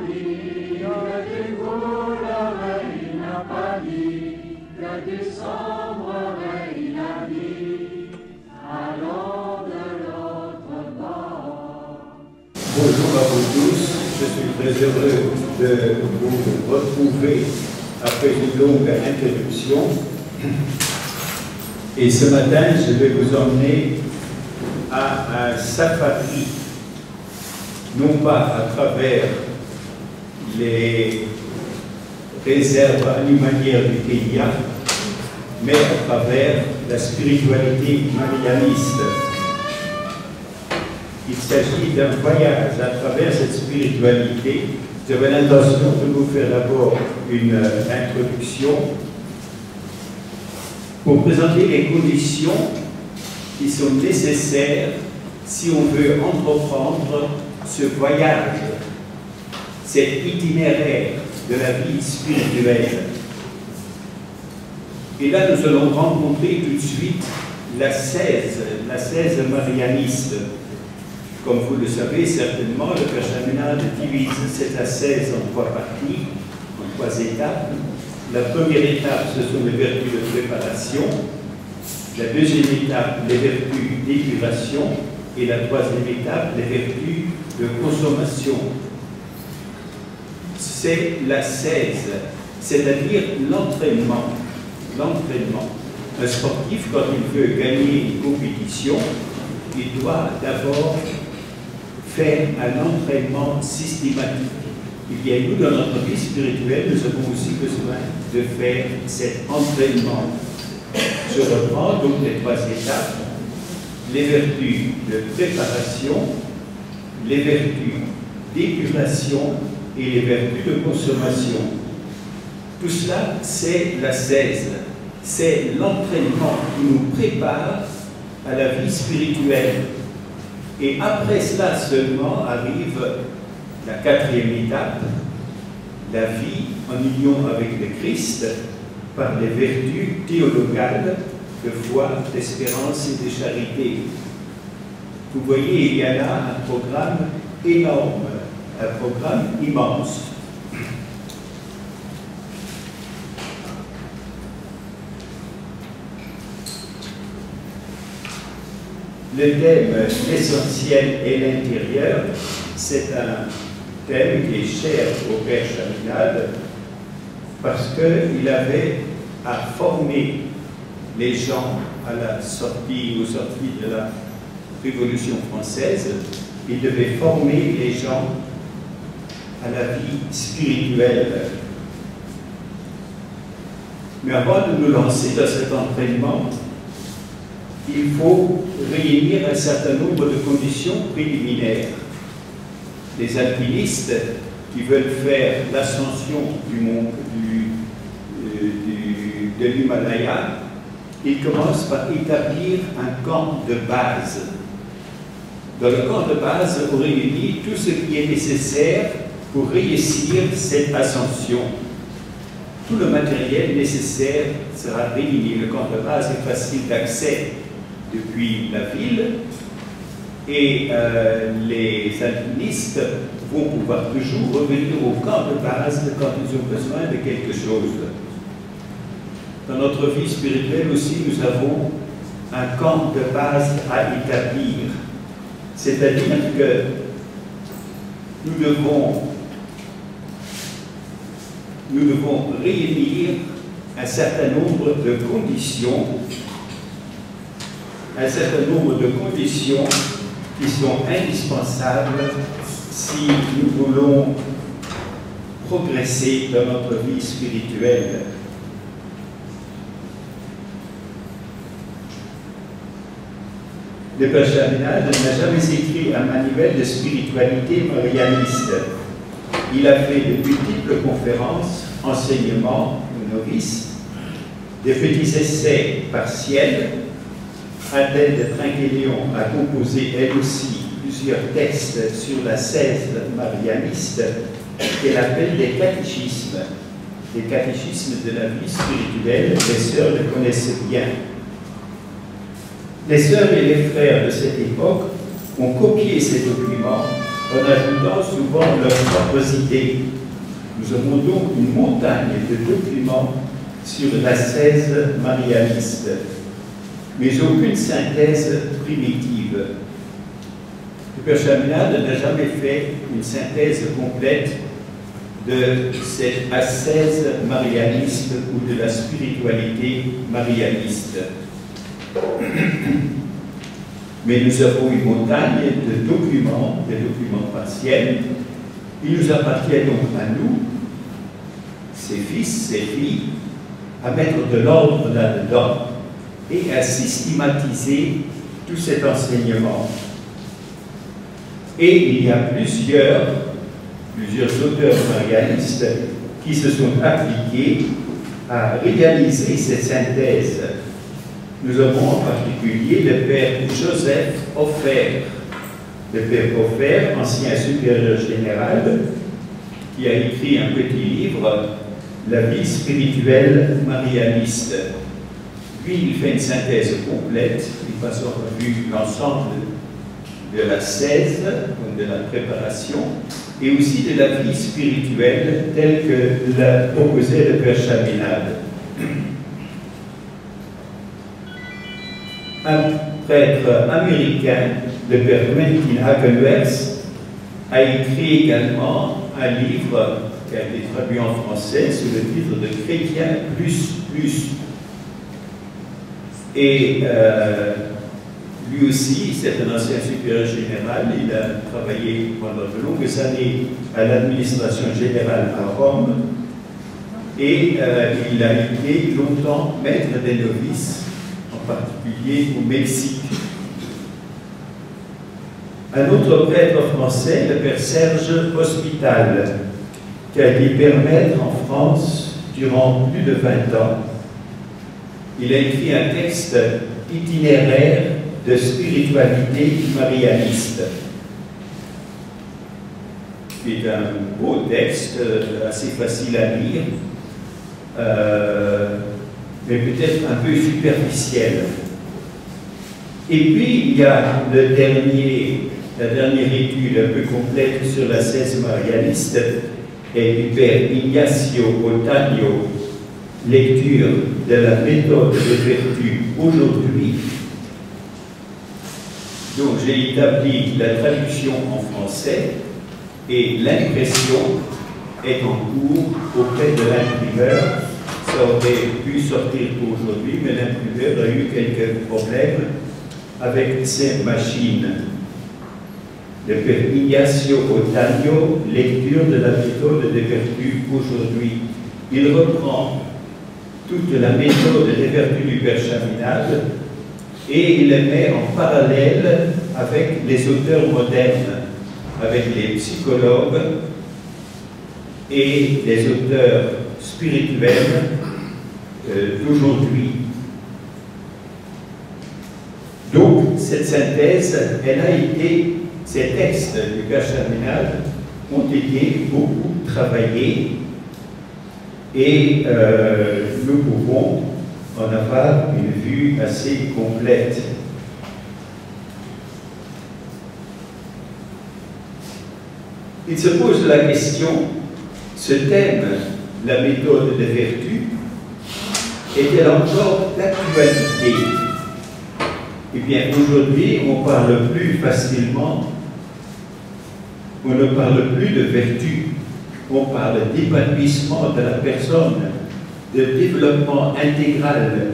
Bonjour à vous tous, je suis très heureux de vous retrouver après une longue introduction. Et ce matin, je vais vous emmener à un safari, non pas à travers les réserves animalières du Kenya, mais à travers la spiritualité marianiste. Il s'agit d'un voyage à travers cette spiritualité. J'avais l'intention de vous faire d'abord une introduction pour présenter les conditions qui sont nécessaires si on veut entreprendre ce voyage, cet itinéraire de la vie spirituelle. Et là, nous allons rencontrer tout de suite la 16 marianiste. Comme vous le savez certainement, le Père Chaminade divise cette ascèse en 3 parties, en 3 étapes. La première étape, ce sont les vertus de préparation. La deuxième étape, les vertus d'épuration. Et la troisième étape, les vertus de consommation. C'est l'ascèse, c'est-à-dire l'entraînement. L'entraînement. Un sportif, quand il veut gagner une compétition, il doit d'abord faire un entraînement systématique. Il y a nous, dans notre vie spirituelle, nous avons aussi besoin de faire cet entraînement. Je reprends donc les 3 étapes: les vertus de préparation, les vertus d'épuration et les vertus de consommation. Tout cela, c'est l'ascèse. C'est l'entraînement qui nous prépare à la vie spirituelle. Et après cela seulement arrive la 4e étape, la vie en union avec le Christ par les vertus théologales de foi, d'espérance et de charité. Vous voyez, il y a là un programme énorme, un programme immense. Le thème l'essentiel et l'intérieur, c'est un thème qui est cher au Père Chaminade parce qu'il avait à former les gens à la sortie de la Révolution française. Il devait former les gens à la vie spirituelle. Mais avant de nous lancer dans cet entraînement, il faut réunir un certain nombre de conditions préliminaires. Les alpinistes qui veulent faire l'ascension de l'Himalaya, ils commencent par établir un camp de base. Dans le camp de base, on réunit tout ce qui est nécessaire pour réussir cette ascension. Tout le matériel nécessaire sera réuni. Le camp de base est facile d'accès depuis la ville, et les alpinistes vont pouvoir toujours revenir au camp de base quand ils ont besoin de quelque chose. Dans notre vie spirituelle aussi, nous avons un camp de base à établir. C'est-à-dire que nous devons réunir un certain nombre de conditions qui sont indispensables si nous voulons progresser dans notre vie spirituelle. Le Père Chaminade n'a jamais écrit un manuel de spiritualité marianiste. Il a fait de multiples conférences, enseignements aux novices, des petits essais partiels. Adèle de Trinquélion a composé elle aussi plusieurs textes sur l'ascèse marianiste qu'elle appelle des catéchismes. Les catéchismes de la vie spirituelle, les sœurs le connaissent bien. Les sœurs et les frères de cette époque ont copié ces documents en ajoutant souvent leurs propres idées. Nous avons donc une montagne de documents sur l'ascèse marianiste, mais aucune synthèse primitive. Le Père Chaminade n'a jamais fait une synthèse complète de cette ascèse marianiste ou de la spiritualité marianiste. Mais nous avons une montagne de documents, des documents partiels. Il nous appartient donc à nous, ses fils, ses filles, à mettre de l'ordre là-dedans et à systématiser tout cet enseignement. Et il y a plusieurs auteurs marianistes qui se sont appliqués à réaliser cette synthèse. Nous avons en particulier le Père Joseph Offert. Le Père Offert, ancien supérieur général, qui a écrit un petit livre, La vie spirituelle marianiste. Lui, il fait une synthèse complète, il passe en revue l'ensemble de la 16, donc de la préparation, et aussi de la vie spirituelle telle que l'a proposé le Père Chaminade. Un prêtre américain, le Père Mentin Hagenwers, a écrit également un livre qui a été traduit en français sous le titre de Chrétien plus plus. Et lui aussi, c'est un ancien supérieur général, il a travaillé pendant de longues années à l'administration générale à Rome et il a été longtemps maître des novices, en particulier au Mexique. Un autre prêtre français, le Père Serge Hospital, qui a été père maître en France durant plus de 20 ans. Il a écrit un texte itinéraire de spiritualité marianiste. C'est un beau texte, assez facile à lire, mais peut-être un peu superficiel. Et puis, il y a la dernière étude un peu complète sur l'ascèse marianiste et du Père Ignacio Otaño, lecture de la méthode de vertu aujourd'hui. Donc j'ai établi la traduction en français et l'impression est en cours auprès de l'imprimeur. Ça aurait pu sortir pour aujourd'hui, mais l'imprimeur a eu quelques problèmes avec ses machines. Le Père Ignacio Otaño, lecture de la méthode des vertus aujourd'hui. Il reprend toute la méthode des vertus du Père Chaminade et il les met en parallèle avec les auteurs modernes, avec les psychologues et les auteurs spirituels d'aujourd'hui. Donc, cette synthèse, ces textes du Père Chaminade ont été beaucoup travaillés et nous pouvons en avoir une vue assez complète. Il se pose la question, ce thème, la méthode des vertus, est-elle encore d'actualité? Eh bien, aujourd'hui, on parle plus facilement, on ne parle plus de vertu, on parle d'épanouissement de la personne, de développement intégral.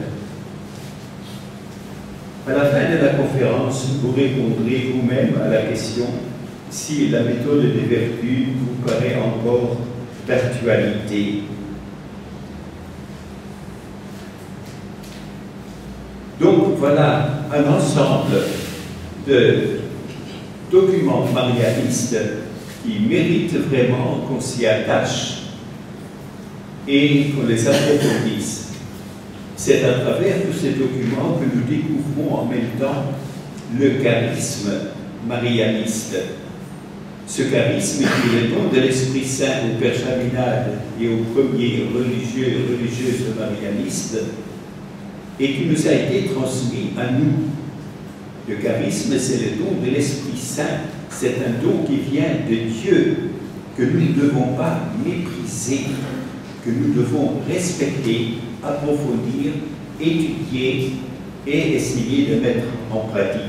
À la fin de la conférence, vous répondrez vous-même à la question si la méthode des vertus vous paraît encore d'actualité. Donc voilà un ensemble de documents marianistes qui méritent vraiment qu'on s'y attache et qu'on les approfondisse. C'est à travers tous ces documents que nous découvrons en même temps le charisme marianiste. Ce charisme qui est le don de l'Esprit Saint au Père Chaminade et aux premiers religieux et religieuses marianistes et qui nous a été transmis à nous. Le charisme, c'est le don de l'Esprit Saint c'est un don qui vient de Dieu, que nous ne devons pas mépriser, que nous devons respecter, approfondir, étudier et essayer de mettre en pratique.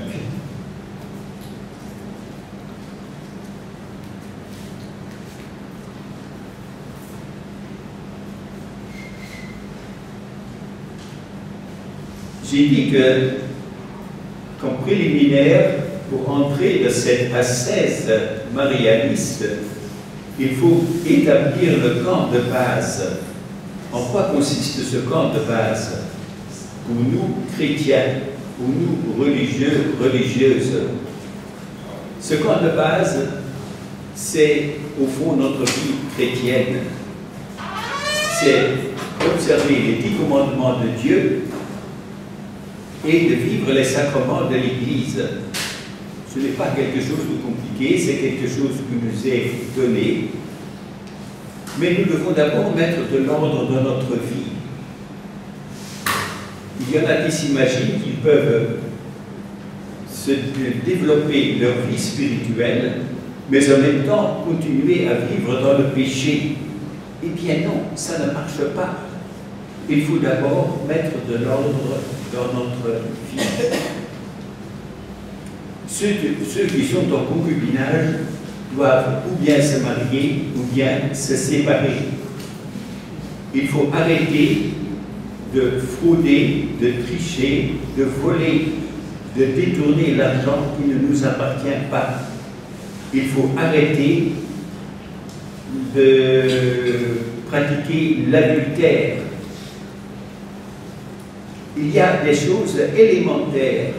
J'ai dit que, comme préliminaire, pour entrer dans cette ascèse marianiste, il faut établir le camp de base. En quoi consiste ce camp de base? Pour nous, chrétiens, pour nous, religieux, religieuses, ce camp de base, c'est au fond notre vie chrétienne. C'est observer les 10 commandements de Dieu et de vivre les sacrements de l'Église. Ce n'est pas quelque chose de compliqué, c'est quelque chose qui nous est donné. Mais nous devons d'abord mettre de l'ordre dans notre vie. Il y en a qui s'imaginent qu'ils peuvent se développer leur vie spirituelle, mais en même temps continuer à vivre dans le péché. Eh bien non, ça ne marche pas. Il faut d'abord mettre de l'ordre dans notre vie. Ceux qui sont en concubinage doivent ou bien se marier ou bien se séparer. Il faut arrêter de frauder, de tricher, de voler, de détourner l'argent qui ne nous appartient pas. Il faut arrêter de pratiquer l'adultère. Il y a des choses élémentaires.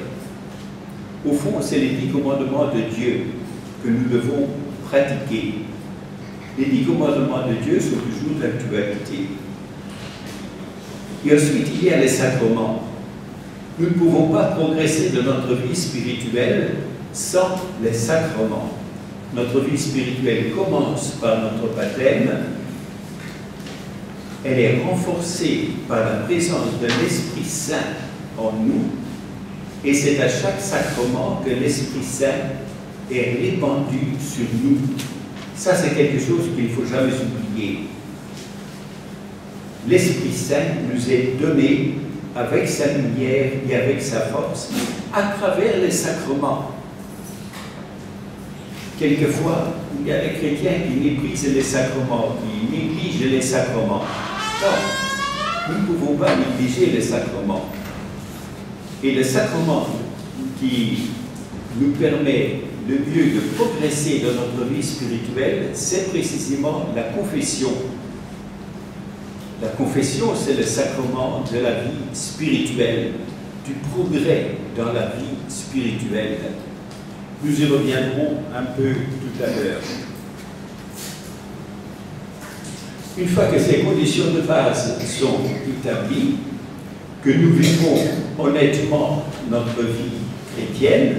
Au fond, c'est les 10 commandements de Dieu que nous devons pratiquer. Les 10 commandements de Dieu sont toujours d'actualité. Et ensuite, il y a les sacrements. Nous ne pouvons pas progresser de notre vie spirituelle sans les sacrements. Notre vie spirituelle commence par notre baptême. Elle est renforcée par la présence de l'Esprit Saint en nous. Et c'est à chaque sacrement que l'Esprit Saint est répandu sur nous. Ça, c'est quelque chose qu'il ne faut jamais oublier. L'Esprit Saint nous est donné avec sa lumière et avec sa force à travers les sacrements. Quelquefois, il y a des chrétiens qui méprisent les sacrements, qui négligent les sacrements. Non, nous ne pouvons pas négliger les sacrements. Et le sacrement qui nous permet le mieux de progresser dans notre vie spirituelle, c'est précisément la confession. La confession, c'est le sacrement de la vie spirituelle, du progrès dans la vie spirituelle. Nous y reviendrons un peu tout à l'heure. Une fois que ces conditions de base sont établies, que nous vivons honnêtement notre vie chrétienne,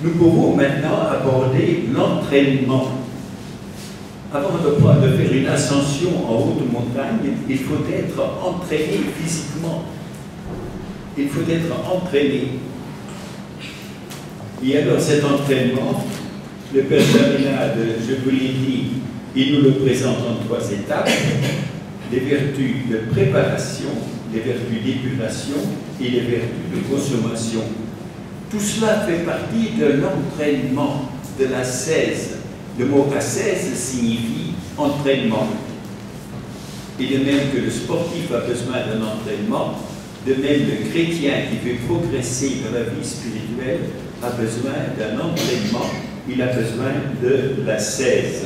nous pouvons maintenant aborder l'entraînement. Avant de faire une ascension en haute montagne, il faut être entraîné physiquement. Il faut être entraîné. Et alors cet entraînement, le Père Chaminade, je vous l'ai dit, il nous le présente en 3 étapes: les vertus de préparation, les vertus d'épuration et les vertus de consommation. Tout cela fait partie de l'entraînement, de l'ascèse. Le mot ascèse signifie entraînement. Et de même que le sportif a besoin d'un entraînement, de même le chrétien qui veut progresser dans la vie spirituelle a besoin d'un entraînement, il a besoin de l'ascèse.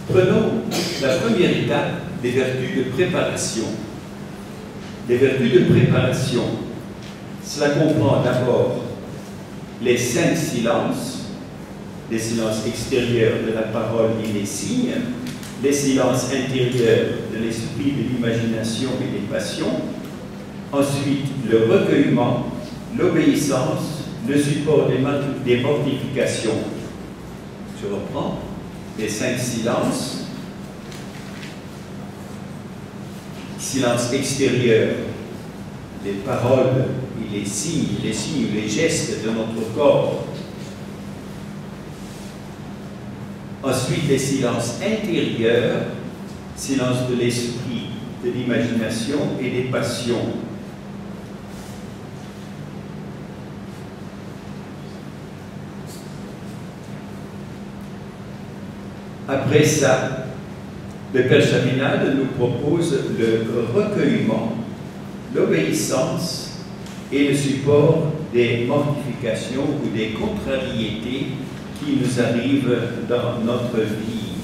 Prenons la première étape des vertus de préparation. Les vertus de préparation, cela comprend d'abord les 5 silences, les silences extérieurs de la parole et des signes, les silences intérieurs de l'esprit, de l'imagination et des passions, ensuite le recueillement, l'obéissance, le support des mortifications. Je reprends les 5 silences. Silence extérieur les paroles et les signes ou les gestes de notre corps. Ensuite, les silences intérieurs, silence de l'esprit, de l'imagination et des passions. Après ça, le Père Chaminade nous propose le recueillement, l'obéissance et le support des mortifications ou des contrariétés qui nous arrivent dans notre vie.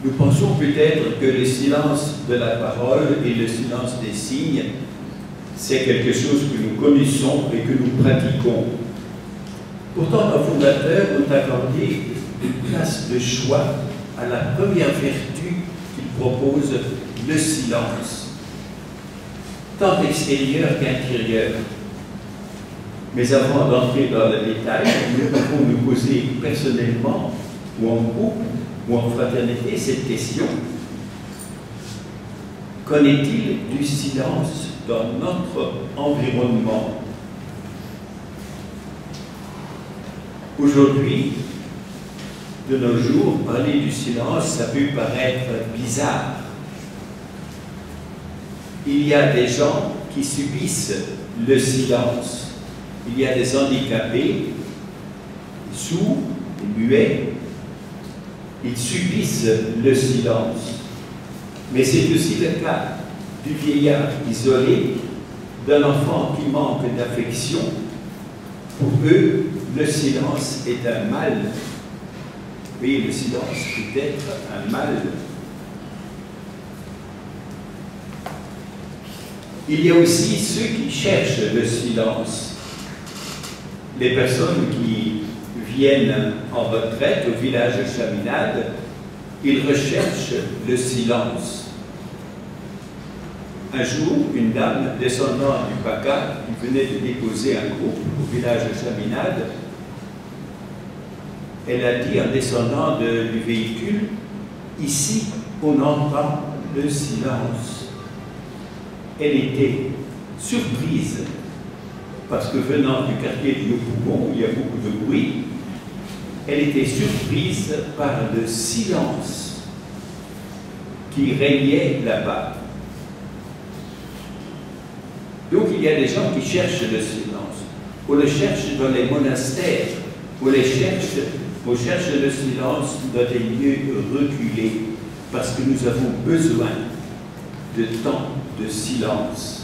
Nous pensons peut-être que le silence de la parole et le silence des signes, c'est quelque chose que nous connaissons et que nous pratiquons. Pourtant, nos fondateurs ont accordé une place de choix à la première vertu qu'ils proposent, le silence, tant extérieur qu'intérieur. Mais avant d'entrer dans le détail, nous pouvons nous poser personnellement, ou en groupe, ou en fraternité, cette question. Qu'en est-il du silence dans notre environnement? Aujourd'hui, de nos jours, parler du silence, ça peut paraître bizarre. Il y a des gens qui subissent le silence. Il y a des handicapés, des sourds, des muets. Ils subissent le silence. Mais c'est aussi le cas du vieillard isolé, d'un enfant qui manque d'affection. Pour eux, le silence est un mal. Oui, le silence peut être un mal. Il y a aussi ceux qui cherchent le silence. Les personnes qui viennent en retraite au village Chaminade, ils recherchent le silence. Un jour, une dame descendant du PACA, qui venait de déposer un groupe au village Chaminade, elle a dit en descendant du véhicule, « Ici, on entend le silence ». Elle était surprise, parce que venant du quartier du Haut-Pougon, où il y a beaucoup de bruit, elle était surprise par le silence qui régnait là-bas. Donc il y a des gens qui cherchent le silence. On le cherche dans les monastères, on cherche le silence dans des lieux reculés, parce que nous avons besoin de temps de silence.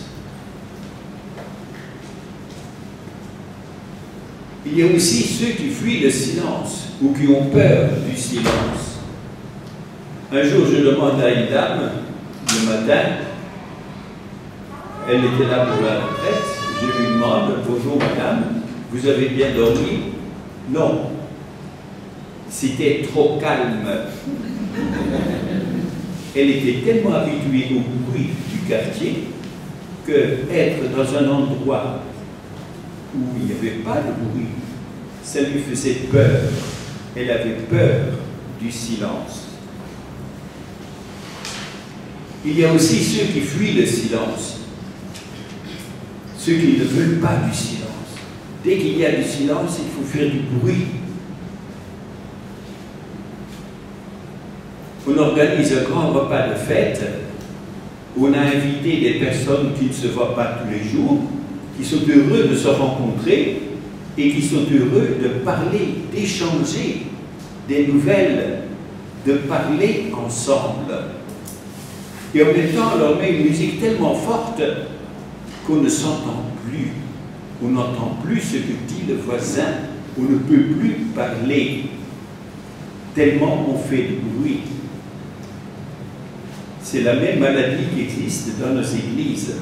Il y a aussi ceux qui fuient le silence ou qui ont peur du silence. Un jour, je demande à une dame, le matin, elle était là pour la retraite, je lui demande, « Bonjour madame, vous avez bien dormi ?» Non, c'était trop calme. Elle était tellement habituée au bruit du quartier que être dans un endroit où il n'y avait pas de bruit, ça lui faisait peur. Elle avait peur du silence. Il y a aussi ceux qui fuient le silence, ceux qui ne veulent pas du silence. Dès qu'il y a du silence, il faut faire du bruit. On organise un grand repas de fête, on a invité des personnes qui ne se voient pas tous les jours, qui sont heureux de se rencontrer et qui sont heureux de parler, d'échanger des nouvelles, de parler ensemble. Et en même temps, on leur met une musique tellement forte qu'on ne s'entend plus. On n'entend plus ce que dit le voisin, on ne peut plus parler, tellement on fait du bruit. C'est la même maladie qui existe dans nos églises.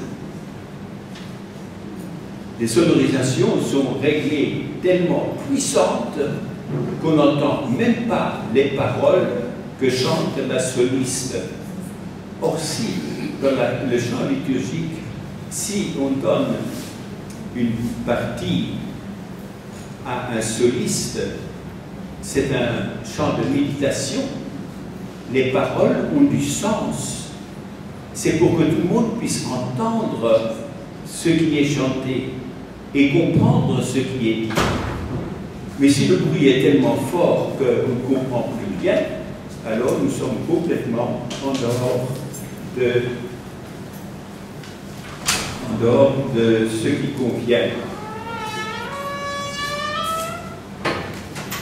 Les sonorisations sont réglées tellement puissantes qu'on n'entend même pas les paroles que chante la soliste. Or, si, dans le chant liturgique, si on donne une partie à un soliste, c'est un chant de méditation. les paroles ont du sens. C'est pour que tout le monde puisse entendre ce qui est chanté et comprendre ce qui est dit. Mais si le bruit est tellement fort qu'on ne comprend plus rien, alors nous sommes complètement en dehors de ce qui convient.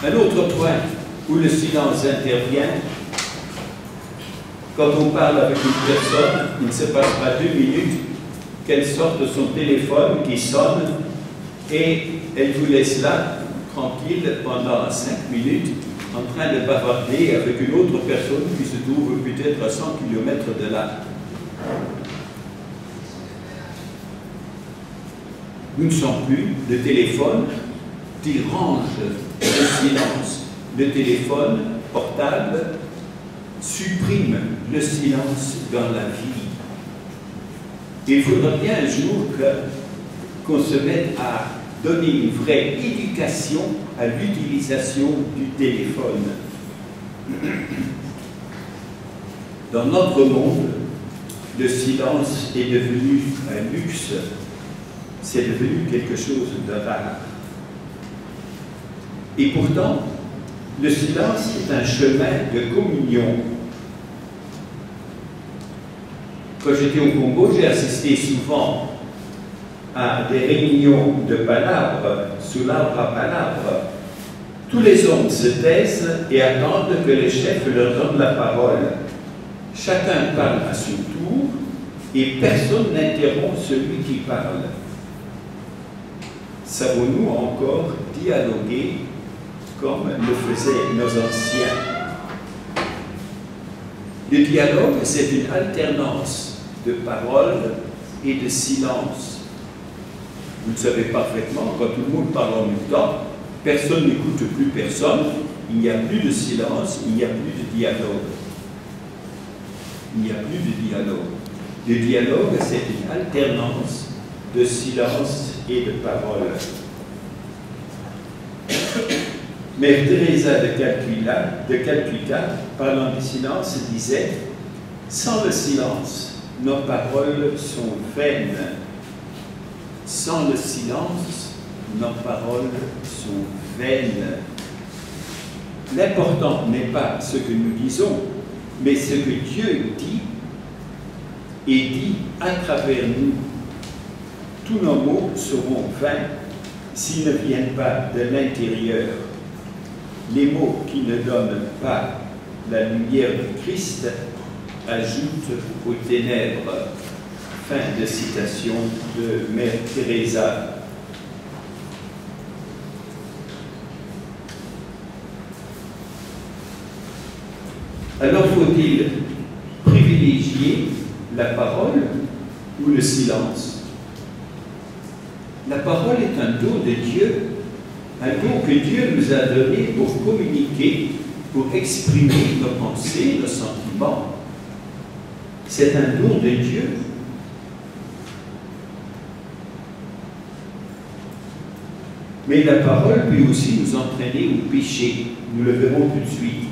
Un autre point où le silence intervient, quand on parle avec une personne, il ne se passe pas 2 minutes qu'elle sorte de son téléphone qui sonne et elle vous laisse là, tranquille, pendant 5 minutes, en train de bavarder avec une autre personne qui se trouve peut-être à 100 km de là. Nous ne sommes plus de téléphone qui range le silence. Le téléphone portable supprime le silence dans la vie. Il faudra bien un jour qu'on se mette à donner une vraie éducation à l'utilisation du téléphone. Dans notre monde, le silence est devenu un luxe, c'est devenu quelque chose de rare. Et pourtant, le silence est un chemin de communion. Quand j'étais au Congo, j'ai assisté souvent à des réunions de palabres, sous l'arbre à palabres. Tous les hommes se taisent et attendent que les chefs leur donnent la parole. Chacun parle à son tour et personne n'interrompt celui qui parle. Savons-nous encore dialoguer comme le faisaient nos anciens? Le dialogue, c'est une alternance de paroles et de silence. Vous le savez parfaitement, quand tout le monde parle en même temps, personne n'écoute plus personne, il n'y a plus de silence, il n'y a plus de dialogue. Il n'y a plus de dialogue. Le dialogue, c'est une alternance de silence et de paroles. Mère Teresa de Calcutta, parlant du silence, disait « Sans le silence, nos paroles sont vaines. Sans le silence, nos paroles sont vaines. » L'important n'est pas ce que nous disons, mais ce que Dieu dit et dit à travers nous. Tous nos mots seront vains s'ils ne viennent pas de l'intérieur. Les mots qui ne donnent pas la lumière du Christ ajoutent aux ténèbres. Fin de citation de Mère Teresa. Alors faut-il privilégier la parole ou le silence? La parole est un don de Dieu, un don que Dieu nous a donné pour communiquer, pour exprimer nos pensées, nos sentiments. C'est un don de Dieu. Mais la parole peut aussi nous entraîner au péché. Nous le verrons tout de suite.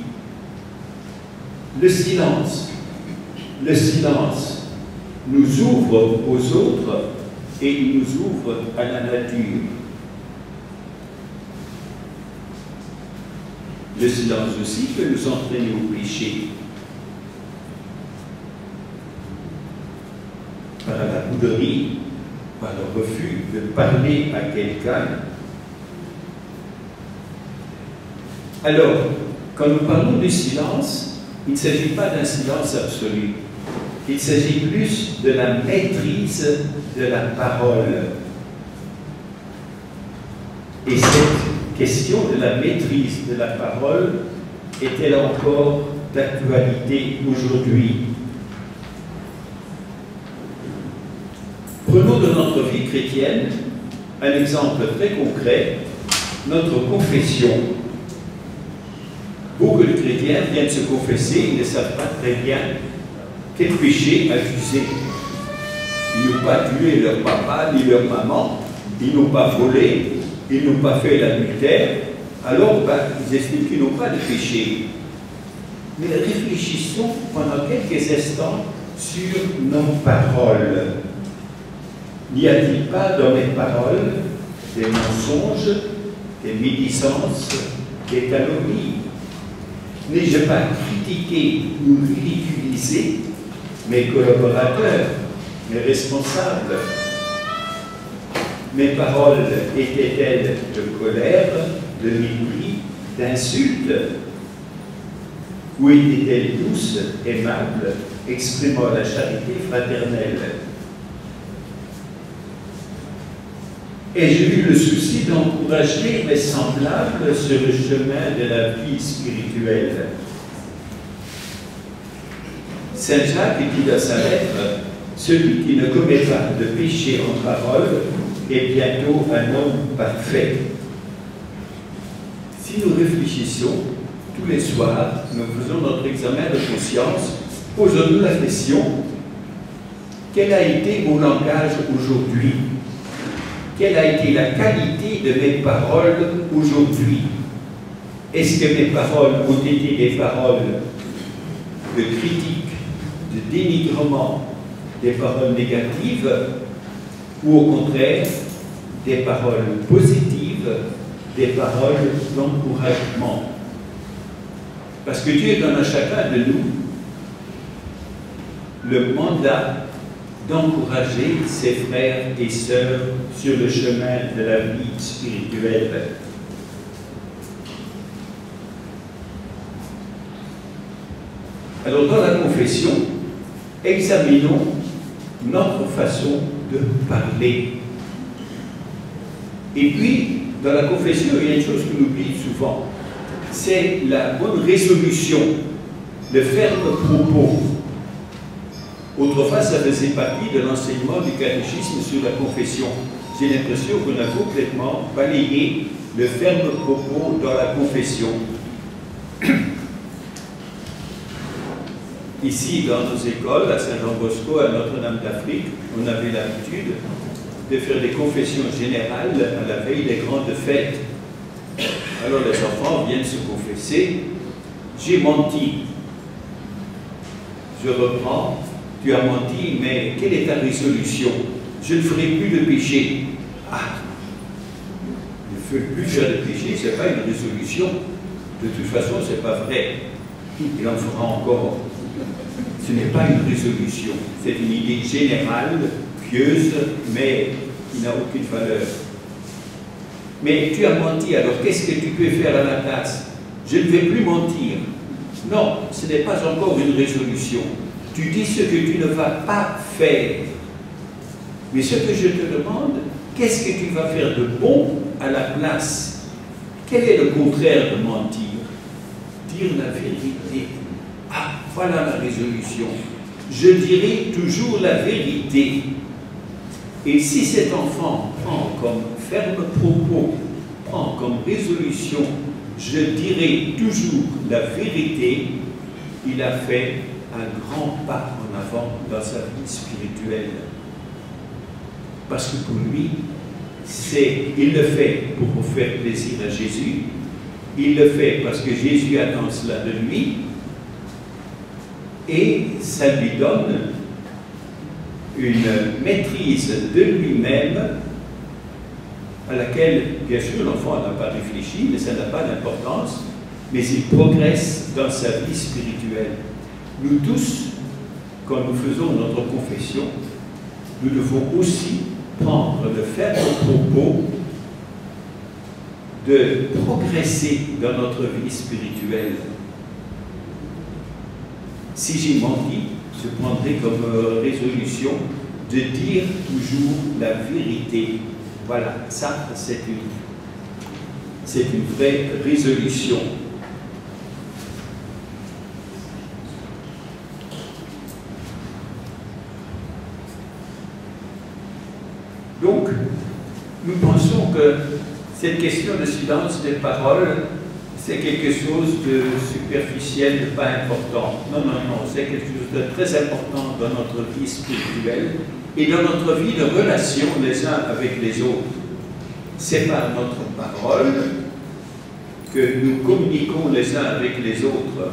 Le silence nous ouvre aux autres et il nous ouvre à la nature. Le silence aussi peut nous entraîner au péché. Par la bouderie, par le refus de parler à quelqu'un. Alors, quand nous parlons du silence, il ne s'agit pas d'un silence absolu. Il s'agit plus de la maîtrise de la parole. Et cette question de la maîtrise de la parole est-elle encore d'actualité aujourd'hui? Prenons de notre vie chrétienne un exemple très concret, notre confession. Beaucoup de chrétiens viennent se confesser, ils ne savent pas très bien quel péché accuser. Ils n'ont pas tué leur papa ni leur maman, ils n'ont pas volé, ils n'ont pas fait l'adultère, alors ils estiment qu'ils n'ont pas de péché. Mais réfléchissons pendant quelques instants sur nos paroles. N'y a-t-il pas dans mes paroles des mensonges, des médisances, des calomnies? N'ai-je pas critiqué ou ridiculisé mes collaborateurs, mes responsables? Mes paroles étaient-elles de colère, de mépris, d'insultes? Ou étaient-elles douces, aimables, exprimant la charité fraternelle? Ai-je eu le souci d'encourager mes semblables sur le chemin de la vie spirituelle? Saint Jacques dit dans sa lettre, « Celui qui ne commet pas de péché en parole est bientôt un homme parfait. » Si nous réfléchissons tous les soirs, nous faisons notre examen de conscience, posons-nous la question, quel a été mon langage aujourd'hui? Quelle a été la qualité de mes paroles aujourd'hui? Est-ce que mes paroles ont été des paroles de critique, de dénigrement, des paroles négatives, ou au contraire, des paroles positives, des paroles d'encouragement? Parce que Dieu donne à chacun de nous le mandat d'encourager ses frères et sœurs sur le chemin de la vie spirituelle. Alors, dans la confession, examinons notre façon de parler. Et puis, dans la confession, il y a une chose qu'on oublie souvent, c'est la bonne résolution, le ferme propos. Autrefois, ça faisait partie de l'enseignement du catéchisme sur la confession. J'ai l'impression qu'on a complètement balayé le ferme propos dans la confession. Ici, dans nos écoles, à Saint-Jean-Bosco, à Notre-Dame d'Afrique, on avait l'habitude de faire des confessions générales à la veille des grandes fêtes. Alors les enfants viennent se confesser. J'ai menti. Je reprends. Tu as menti, mais quelle est ta résolution? Je ne ferai plus de péché. Ah, ne plus faire de péché, ce n'est pas une résolution. De toute façon, ce n'est pas vrai. Il en fera encore. Ce n'est pas une résolution. C'est une idée générale, pieuse, mais qui n'a aucune valeur. Mais tu as menti, alors qu'est-ce que tu peux faire à la place? Je ne vais plus mentir. Non, ce n'est pas encore une résolution. Tu dis ce que tu ne vas pas faire. Mais ce que je te demande, qu'est-ce que tu vas faire de bon à la place? Quel est le contraire de mentir? Dire la vérité. Ah, voilà la résolution. Je dirai toujours la vérité. Et si cet enfant prend comme ferme propos, prend comme résolution, je dirai toujours la vérité, il a fait un grand pas en avant dans sa vie spirituelle. Parce que pour lui, il le fait pour faire plaisir à Jésus, il le fait parce que Jésus attend cela de lui, et ça lui donne une maîtrise de lui-même à laquelle, bien sûr, l'enfant n'a pas réfléchi, mais ça n'a pas d'importance, mais il progresse dans sa vie spirituelle. Nous tous, quand nous faisons notre confession, nous devons aussi prendre le ferme propos de progresser dans notre vie spirituelle. Si j'ai menti, je prendrai comme résolution de dire toujours la vérité. Voilà, ça c'est une vraie résolution. Donc, nous pensons que cette question de silence des paroles, c'est quelque chose de superficiel, de pas important. Non, non, non, c'est quelque chose de très important dans notre vie spirituelle et dans notre vie de relation les uns avec les autres. C'est par notre parole que nous communiquons les uns avec les autres.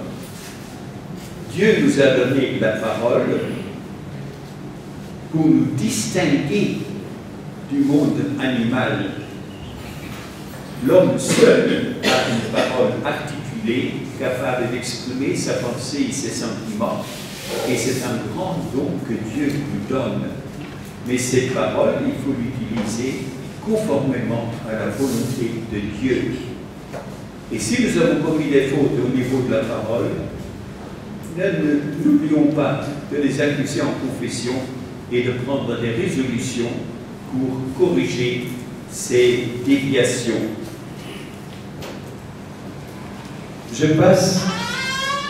Dieu nous a donné la parole pour nous distinguer du monde animal. L'homme seul a une parole articulée, capable d'exprimer sa pensée et ses sentiments, et c'est un grand don que Dieu nous donne. Mais cette parole, il faut l'utiliser conformément à la volonté de Dieu. Et si nous avons commis des fautes au niveau de la parole, n'oublions pas de les accuser en confession et de prendre des résolutions pour corriger ces déviations. Je passe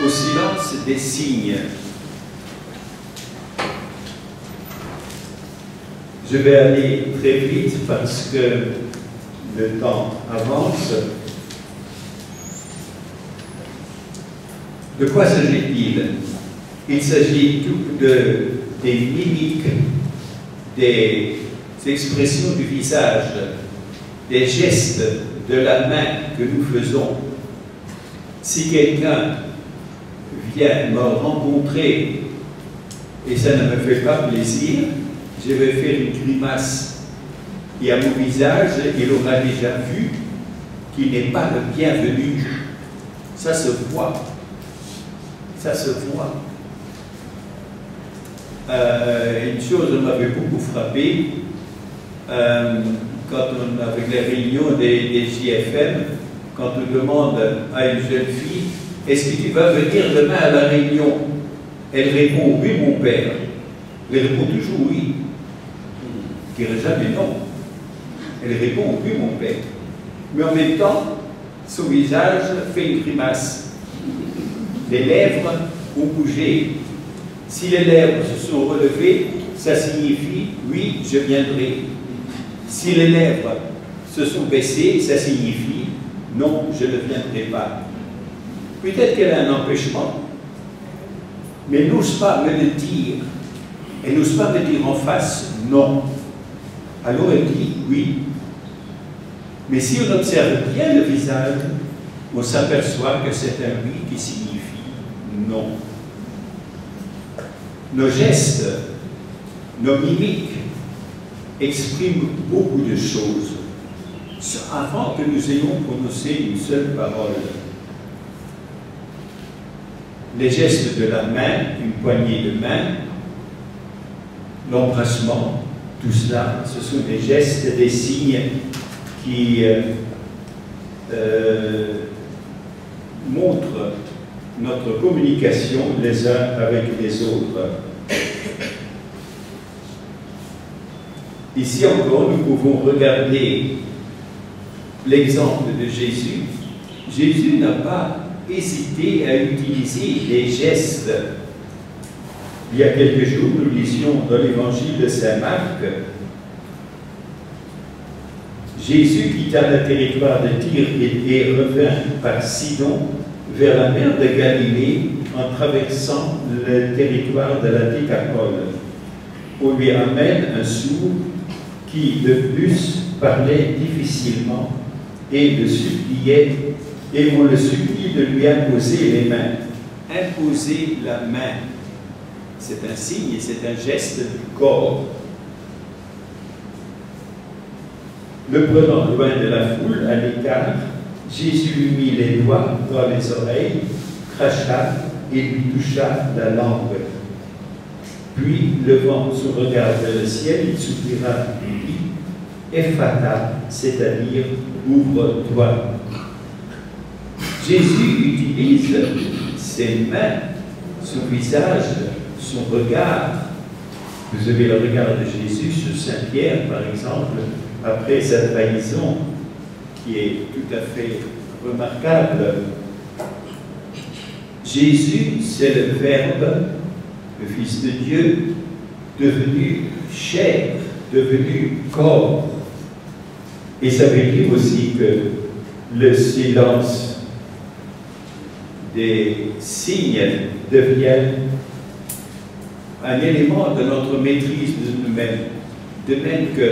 au silence des signes. Je vais aller très vite parce que le temps avance. De quoi s'agit-il? Il s'agit des mimiques, des expressions du visage, des gestes de la main que nous faisons. Si quelqu'un vient me rencontrer et ça ne me fait pas plaisir, je vais faire une grimace. Et à mon visage, il aura déjà vu qu'il n'est pas le bienvenu. Ça se voit. Ça se voit. Une chose m'avait beaucoup frappé quand on, avec les réunions des JFM, quand on demande à une jeune fille « Est-ce que tu vas venir demain à la réunion ?» Elle répond « Oui, mon père ». Elle répond toujours « Oui ». Elle ne dirait jamais non. Elle répond « Oui, mon père ». Mais en même temps, son visage fait une grimace. Les lèvres ont bougé. Si les lèvres se sont relevées, ça signifie « Oui, je viendrai ». Si les lèvres se sont baissées, ça signifie « Non, je ne viendrai pas ». Peut-être qu'elle a un empêchement, mais elle n'ose pas me le dire. Elle n'ose pas me dire en face « Non ». Alors elle dit « Oui ». Mais si on observe bien le visage, on s'aperçoit que c'est un « oui » qui signifie « non ». Nos gestes, nos mimiques expriment beaucoup de choses avant que nous ayons prononcé une seule parole. Les gestes de la main, une poignée de main, l'embrassement, tout cela, ce sont des gestes, des signes qui montrent notre communication les uns avec les autres. Ici encore, nous pouvons regarder l'exemple de Jésus. Jésus n'a pas hésité à utiliser des gestes. Il y a quelques jours, nous lisions dans l'évangile de saint Marc, Jésus quitta le territoire de Tyr et revint par Sidon vers la mer de Galilée en traversant le territoire de la Décapole. On lui amène un sourd qui, de plus, parlait difficilement et le suppliait, et on le supplie de lui imposer les mains. Imposer la main, c'est un signe et c'est un geste du corps. Le prenant loin de la foule, à l'écart, Jésus lui mit les doigts dans les oreilles, cracha et lui toucha la langue. Puis, levant son regard vers le ciel, il soupira et lui dit « Ephata », c'est-à-dire « ouvre-toi ». Jésus utilise ses mains, son visage, son regard. Vous avez le regard de Jésus sur Saint Pierre, par exemple, après sa trahison, qui est tout à fait remarquable. Jésus, c'est le Verbe, le Fils de Dieu, devenu chair, devenu corps. Et ça veut dire aussi que le silence des signes devient un élément de notre maîtrise de nous-mêmes. De même que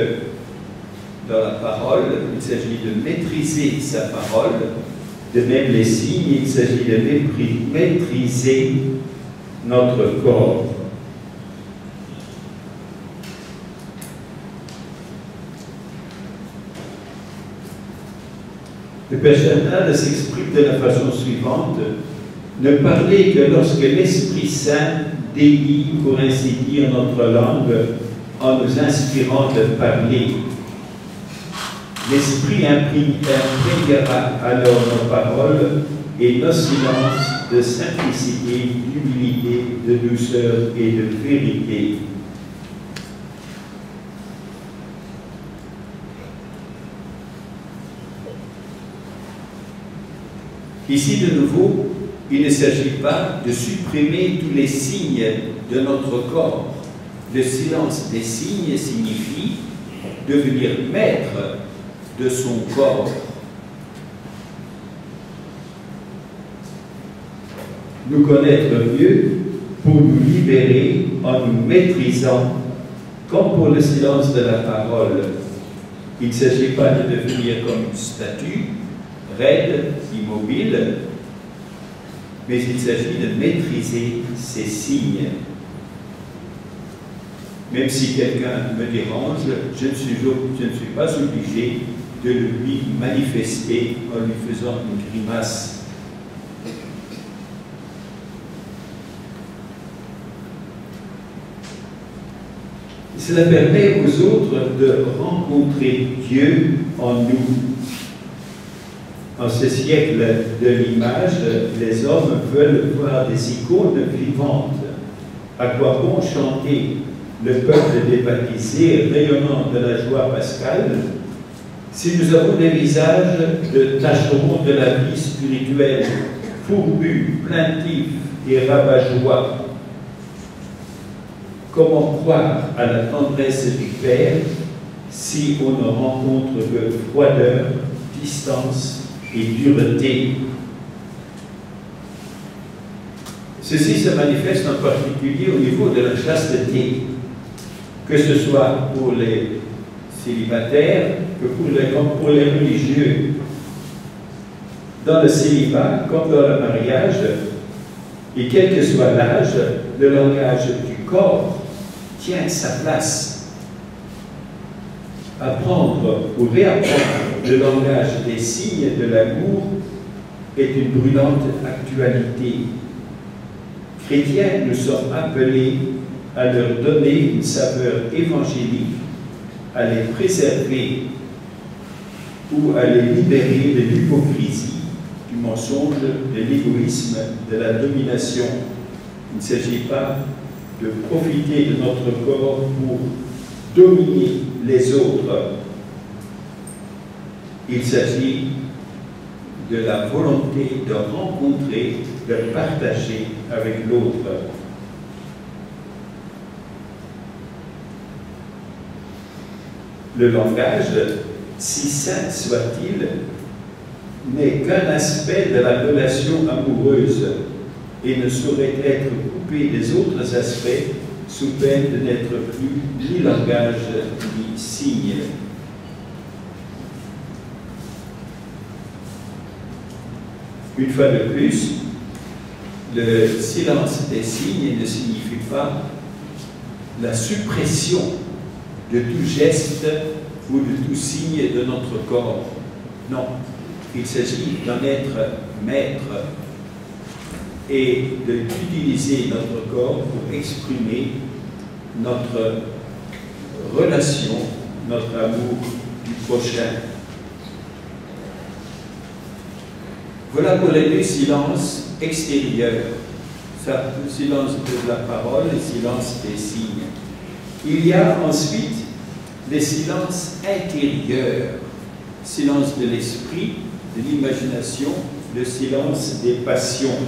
dans la parole, il s'agit de maîtriser sa parole, de même les signes, il s'agit de maîtriser notre corps. Le Père Chantal s'exprime de la façon suivante: ne parlez que lorsque l'Esprit Saint délie, pour ainsi dire, notre langue en nous inspirant de parler. L'Esprit imprégnera alors nos paroles et nos silences de simplicité, d'humilité, de douceur et de vérité. Ici, de nouveau, il ne s'agit pas de supprimer tous les signes de notre corps. Le silence des signes signifie devenir maître de son corps. Nous connaître mieux pour nous libérer en nous maîtrisant, comme pour le silence de la parole. Il ne s'agit pas de devenir comme une statue, raide, immobile, mais il s'agit de maîtriser ces signes. Même si quelqu'un me dérange, je ne suis pas obligé de lui manifester en lui faisant une grimace. Cela permet aux autres de rencontrer Dieu en nous. En ce siècle de l'image, les hommes veulent voir des icônes vivantes. À quoi bon chanter le peuple des baptisés rayonnant de la joie pascale si nous avons des visages de tâcherons de la vie spirituelle, fourbus, plaintifs et rabat-joie? Comment croire à la tendresse du Père si on ne rencontre que froideur, distance et dureté? Ceci se manifeste en particulier au niveau de la chasteté, que ce soit pour les célibataires que comme pour les religieux. Dans le célibat, comme dans le mariage, et quel que soit l'âge, le langage du corps tient sa place. Apprendre ou réapprendre le langage des signes de l'amour est une brûlante actualité. Chrétiens, nous sommes appelés à leur donner une saveur évangélique, à les préserver ou à les libérer de l'hypocrisie, du mensonge, de l'égoïsme, de la domination. Il ne s'agit pas de profiter de notre corps pour dominer les autres. Il s'agit de la volonté de rencontrer, de partager avec l'autre. Le langage, si saint soit-il, n'est qu'un aspect de la relation amoureuse et ne saurait être coupé des autres aspects sous peine de n'être plus ni langage ni signe. Une fois de plus, le silence des signes ne signifie pas la suppression de tout geste ou de tout signe de notre corps. Non, il s'agit d'en être maître et d'utiliser notre corps pour exprimer notre relation, notre amour du prochain. Voilà pour les deux silences extérieurs, le silence de la parole et le silence des signes. Il y a ensuite les silences intérieurs, silence de l'esprit, de l'imagination, le silence des passions.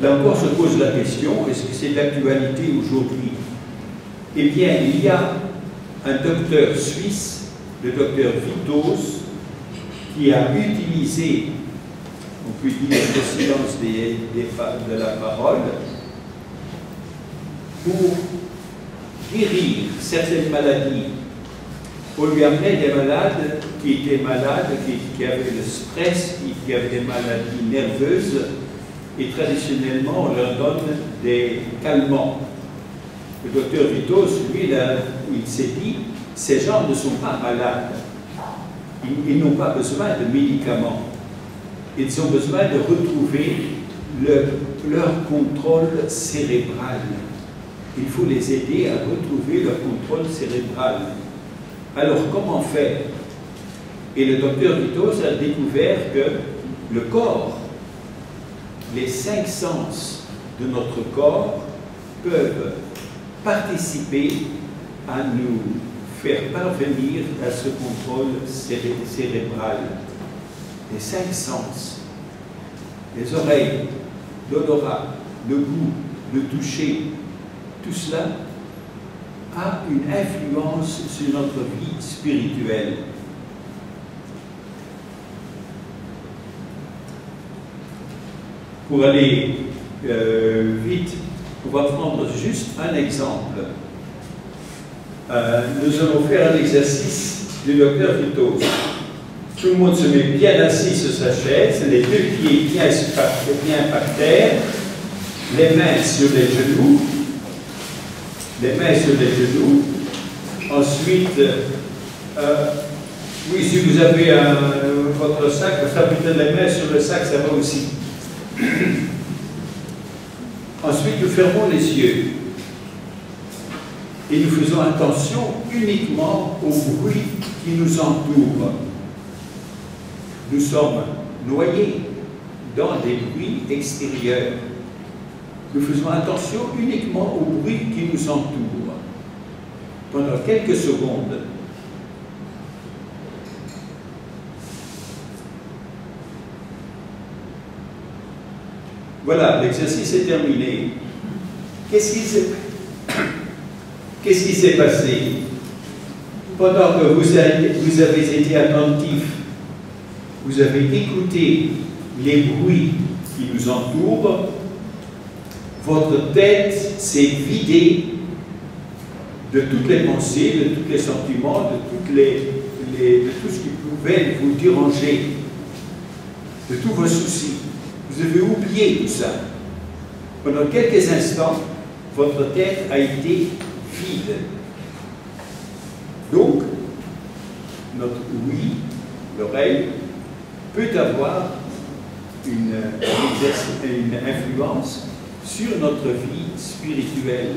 Là encore se pose la question, est-ce que c'est d'actualité aujourd'hui? Eh bien, il y a un docteur suisse, le docteur Vittos, qui a utilisé, on peut dire, le silence de la parole pour guérir certaines maladies. On lui amenait des malades qui étaient malades, qui avaient le stress, qui avaient des maladies nerveuses, et traditionnellement on leur donne des calmants. Le docteur Vitos, lui, il s'est dit, ces gens ne sont pas malades, ils n'ont pas besoin de médicaments, ils ont besoin de retrouver leur contrôle cérébral. Il faut les aider à retrouver leur contrôle cérébral. Alors comment faire? Et le docteur Vitos a découvert que le corps, les 5 sens de notre corps peuvent participer à nous faire parvenir à ce contrôle cérébral. Les 5 sens, les oreilles, l'odorat, le goût, le toucher, tout cela a une influence sur notre vie spirituelle. Pour aller vite, on va prendre juste un exemple. Nous allons faire un exercice du docteur Vitos. Tout le monde se met bien assis sur sa chaise, les 2 pieds bien par terre, les mains sur les genoux, Ensuite, oui, si vous avez votre sac, vous tapez les mains sur le sac, ça va aussi. Ensuite, nous fermons les yeux et nous faisons attention uniquement au bruit qui nous entoure. Nous sommes noyés dans des bruits extérieurs. Nous faisons attention uniquement au bruit qui nous entoure. Pendant quelques secondes, voilà, l'exercice est terminé. Qu'est-ce qui s'est passé? Pendant que vous avez été attentif, vous avez écouté les bruits qui nous entourent, votre tête s'est vidée de toutes les pensées, de tous les sentiments, de tout ce qui pouvait vous déranger, de tous vos soucis. Vous avez oublié tout ça. Pendant quelques instants, votre tête a été vide. Donc, notre ouïe, l'oreille, peut avoir une influence sur notre vie spirituelle.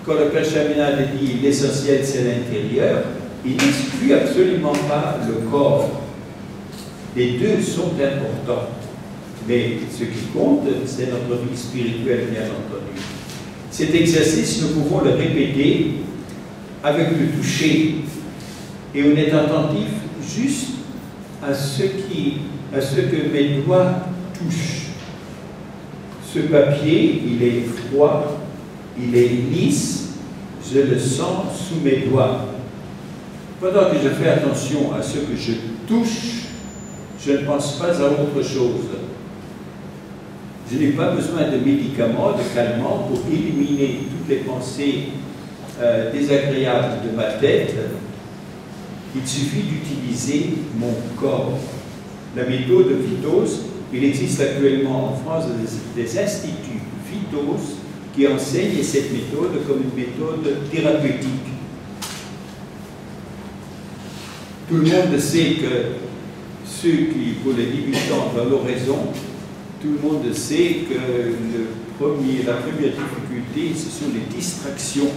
Quand le Père Chaminade dit l'essentiel c'est l'intérieur, il n'exclut absolument pas le corps. Les deux sont importants. Mais ce qui compte, c'est notre vie spirituelle, bien entendu. Cet exercice, nous pouvons le répéter avec le toucher. Et on est attentif juste à ce que mes doigts touchent. Ce papier, il est froid, il est lisse, je le sens sous mes doigts. Pendant que je fais attention à ce que je touche, je ne pense pas à autre chose. Je n'ai pas besoin de médicaments, de calmants pour éliminer toutes les pensées désagréables de ma tête. Il suffit d'utiliser mon corps. La méthode Vitos, il existe actuellement en France des instituts Vitos qui enseignent cette méthode comme une méthode thérapeutique. Tout le monde sait que ceux qui, pour les débutants dans l'oraison, tout le monde sait que la première difficulté, ce sont les distractions.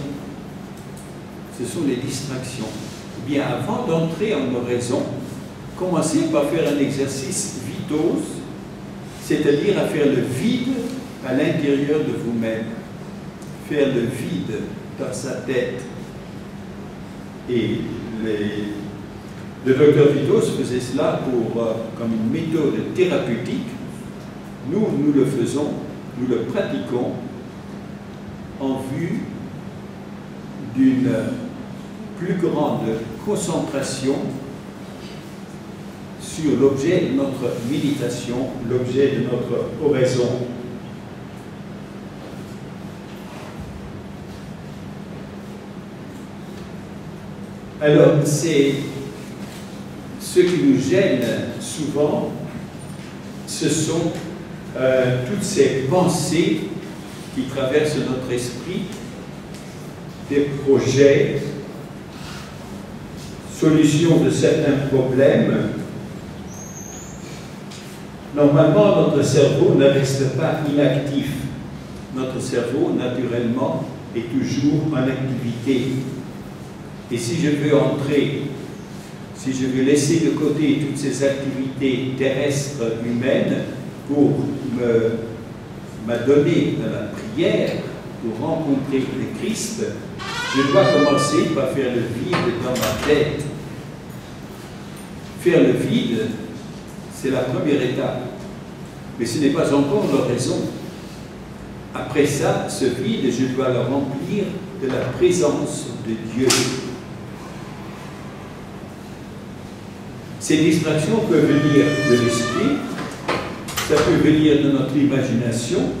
Ce sont les distractions. Eh bien, avant d'entrer en oraison, commencez par faire un exercice Vitos, c'est-à-dire à faire le vide à l'intérieur de vous-même. Faire le vide dans sa tête. Et le docteur Vitos faisait cela comme une méthode thérapeutique. Nous le faisons, nous le pratiquons en vue d'une plus grande concentration sur l'objet de notre méditation, l'objet de notre oraison. Alors, c'est ce qui nous gêne souvent, ce sont toutes ces pensées qui traversent notre esprit, des projets, solutions de certains problèmes. Normalement, notre cerveau ne reste pas inactif. Notre cerveau, naturellement, est toujours en activité. Et si je veux entrer, si je veux laisser de côté toutes ces activités terrestres humaines pour m'adonner à la prière, pour rencontrer le Christ, je dois commencer par faire le vide dans ma tête. Faire le vide, c'est la première étape. Mais ce n'est pas encore la raison. Après ça, ce vide, je dois le remplir de la présence de Dieu. Ces distractions peuvent venir de l'esprit, ça peut venir de notre imagination,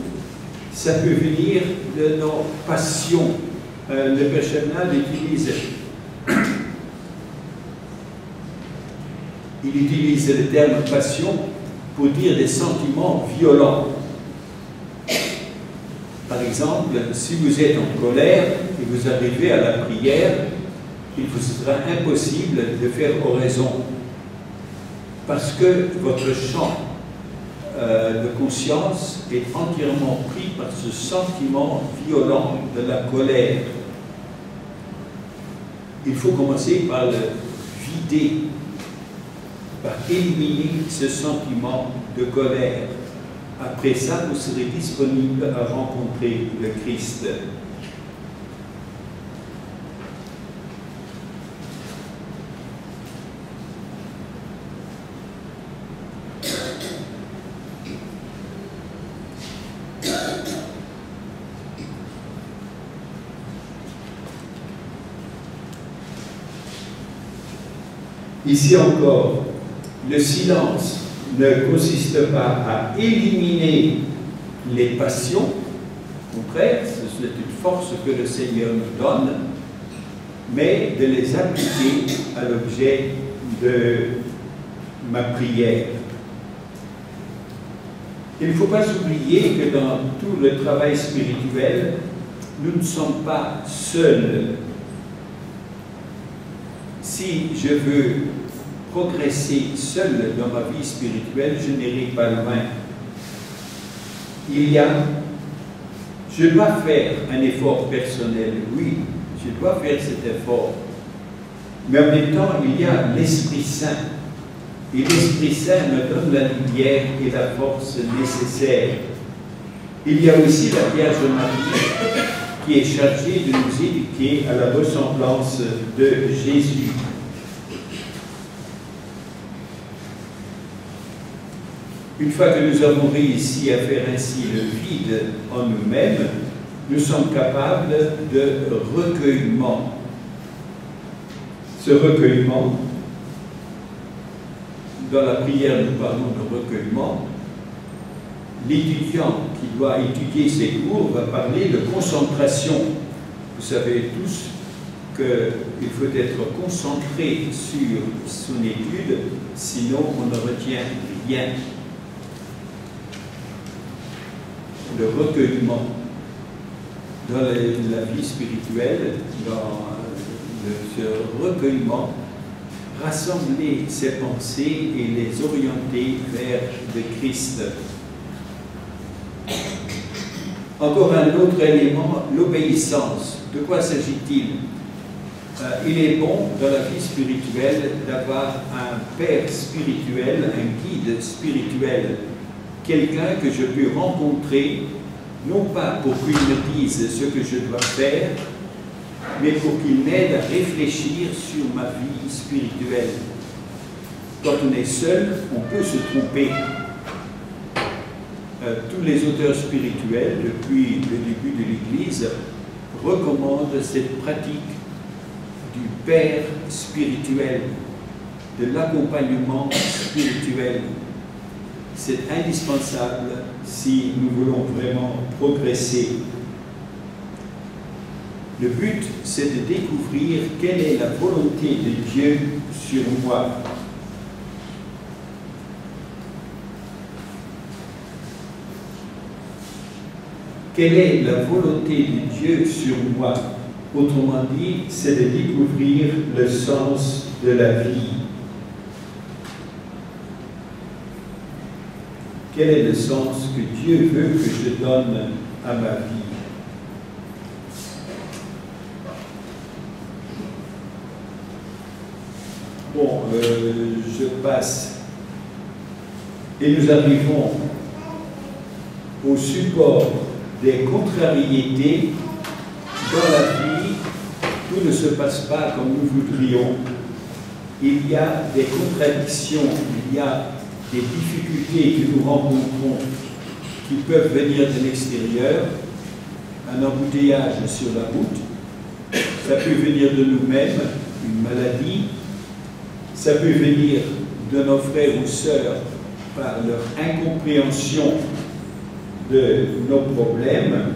ça peut venir de nos passions. Le Père Chenal utilise le terme passion pour dire des sentiments violents. Par exemple, si vous êtes en colère et vous arrivez à la prière, il vous sera impossible de faire oraison. Parce que votre champ de conscience est entièrement pris par ce sentiment violent de la colère. Il faut commencer par le vider, par éliminer ce sentiment de colère. Après ça, vous serez disponible à rencontrer le Christ. Ici encore, le silence ne consiste pas à éliminer les passions, au contraire, c'est une force que le Seigneur nous donne, mais de les appliquer à l'objet de ma prière. Il ne faut pas oublier que dans tout le travail spirituel, nous ne sommes pas seuls. Si je veux progresser seul dans ma vie spirituelle, je n'irai pas loin. Je dois faire un effort personnel, oui, je dois faire cet effort. Mais en même temps, il y a l'Esprit Saint. Et l'Esprit Saint me donne la lumière et la force nécessaires. Il y a aussi la Vierge Marie qui est chargée de nous éduquer à la ressemblance de Jésus. Une fois que nous avons réussi à faire ainsi le vide en nous-mêmes, nous sommes capables de recueillement. Ce recueillement, dans la prière nous parlons de recueillement, l'étudiant qui doit étudier ses cours va parler de concentration. Vous savez tous qu'il faut être concentré sur son étude, sinon on ne retient rien. Le recueillement dans la vie spirituelle, dans ce recueillement, rassembler ses pensées et les orienter vers le Christ. Encore un autre élément, l'obéissance. De quoi s'agit-il? Il est bon dans la vie spirituelle d'avoir un père spirituel, un guide spirituel, quelqu'un que je peux rencontrer, non pas pour qu'il me dise ce que je dois faire, mais pour qu'il m'aide à réfléchir sur ma vie spirituelle. Quand on est seul, on peut se tromper. Tous les auteurs spirituels, depuis le début de l'Église, recommandent cette pratique du Père spirituel, de l'accompagnement spirituel. C'est indispensable si nous voulons vraiment progresser. Le but, c'est de découvrir quelle est la volonté de Dieu sur moi. quelle est la volonté de Dieu sur moi? Autrement dit, c'est de découvrir le sens de la vie. Quel est le sens que Dieu veut que je donne à ma vie? Bon, je passe. Et nous arrivons au support des contrariétés. Dans la vie, tout ne se passe pas comme nous voudrions. Il y a des contradictions, il y a des difficultés que nous rencontrons qui peuvent venir de l'extérieur, un embouteillage sur la route, ça peut venir de nous-mêmes, une maladie, ça peut venir de nos frères ou sœurs par leur incompréhension de nos problèmes.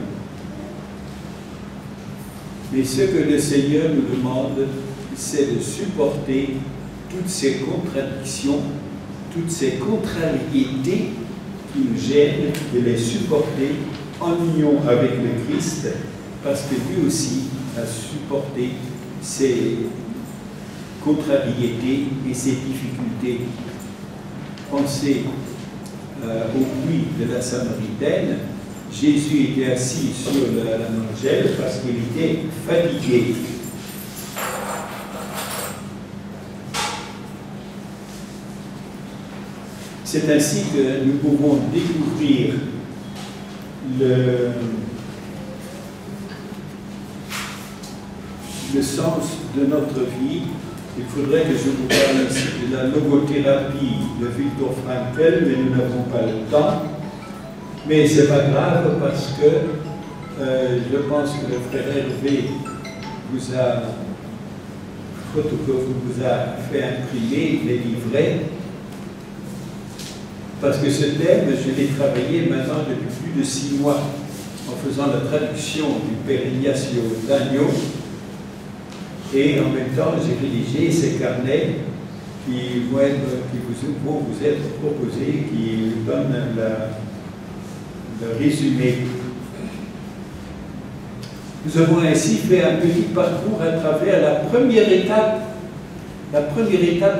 Mais ce que le Seigneur nous demande, c'est de supporter toutes ces contradictions, toutes ces contrariétés qui nous gênent, de les supporter en union avec le Christ, parce que lui aussi a supporté ces contrariétés et ces difficultés. Pensez au puits de la Samaritaine. Jésus était assis sur la margelle parce qu'il était fatigué. C'est ainsi que nous pouvons découvrir le sens de notre vie. Il faudrait que je vous parle aussi de la logothérapie de Viktor Frankl, mais nous n'avons pas le temps. Mais ce n'est pas grave parce que je pense que le frère Hervé vous a fait imprimer les livrets. Parce que ce thème, je l'ai travaillé maintenant depuis plus de 6 mois en faisant la traduction du Père Ignacio Dagno. Et en même temps, j'ai rédigé ces carnets qui vont vous être proposés, qui donnent le résumé. Nous avons ainsi fait un petit parcours à travers la première étape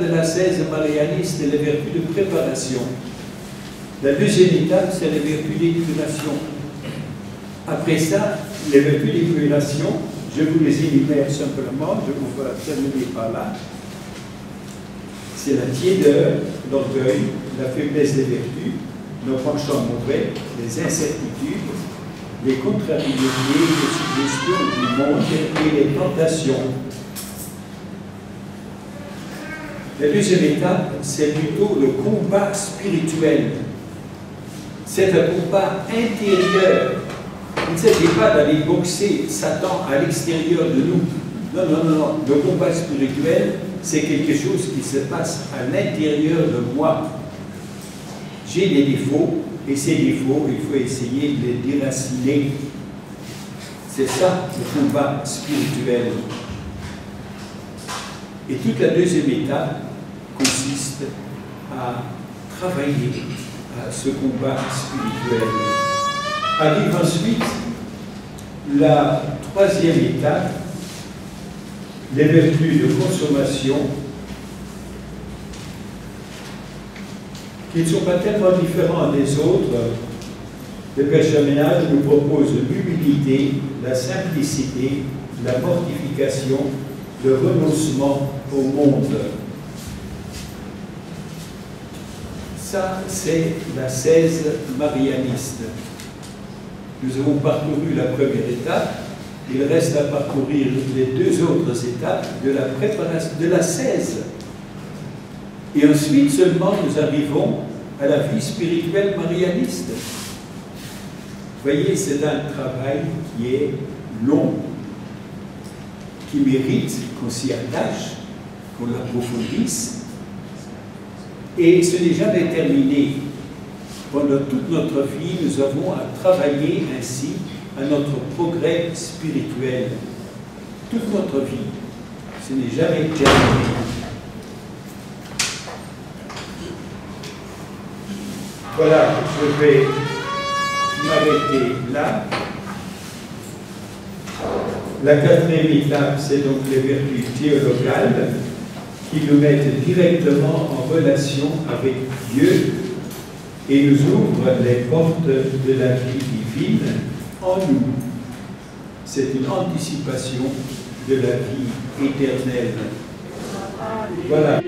de l'ascèse marianiste, les vertus de préparation. La deuxième étape, c'est les vertus d'épuration. Après ça, les vertus d'épuration, je vous les énumère simplement, je vous ferai terminer par là. C'est la tiédeur, l'orgueil, la faiblesse des vertus, nos penchants mauvais, les incertitudes, les contrariétés, les suggestions du monde et les tentations. La deuxième étape, c'est plutôt le combat spirituel. C'est un combat intérieur. Il ne s'agit pas d'aller boxer Satan à l'extérieur de nous. Non, non, non, non. Le combat spirituel, c'est quelque chose qui se passe à l'intérieur de moi. J'ai des défauts, et ces défauts, il faut essayer de les déraciner. C'est ça, le combat spirituel. Et toute la deuxième étape consiste à travailler à ce combat spirituel. Arrive ensuite la troisième étape, les vertus de consommation, qui ne sont pas tellement différents des autres. Le Père Chaminade nous propose l'humilité, la simplicité, la mortification, le renoncement au monde. Ça, c'est l'ascèse marianiste. Nous avons parcouru la première étape. Il reste à parcourir les 2 autres étapes de la préparation, de l'ascèse. Et ensuite seulement nous arrivons à la vie spirituelle marianiste. Vous voyez, c'est un travail qui est long, qui mérite qu'on s'y attache, qu'on l'approfondisse. Et ce n'est jamais terminé. Pendant toute notre vie, nous avons à travailler ainsi à notre progrès spirituel. Toute notre vie. Ce n'est jamais terminé. Voilà, je vais m'arrêter là. La quatrième étape, c'est donc les vertus théologales qui nous mettent directement en relation avec Dieu et nous ouvrent les portes de la vie divine en nous. C'est une anticipation de la vie éternelle. Voilà.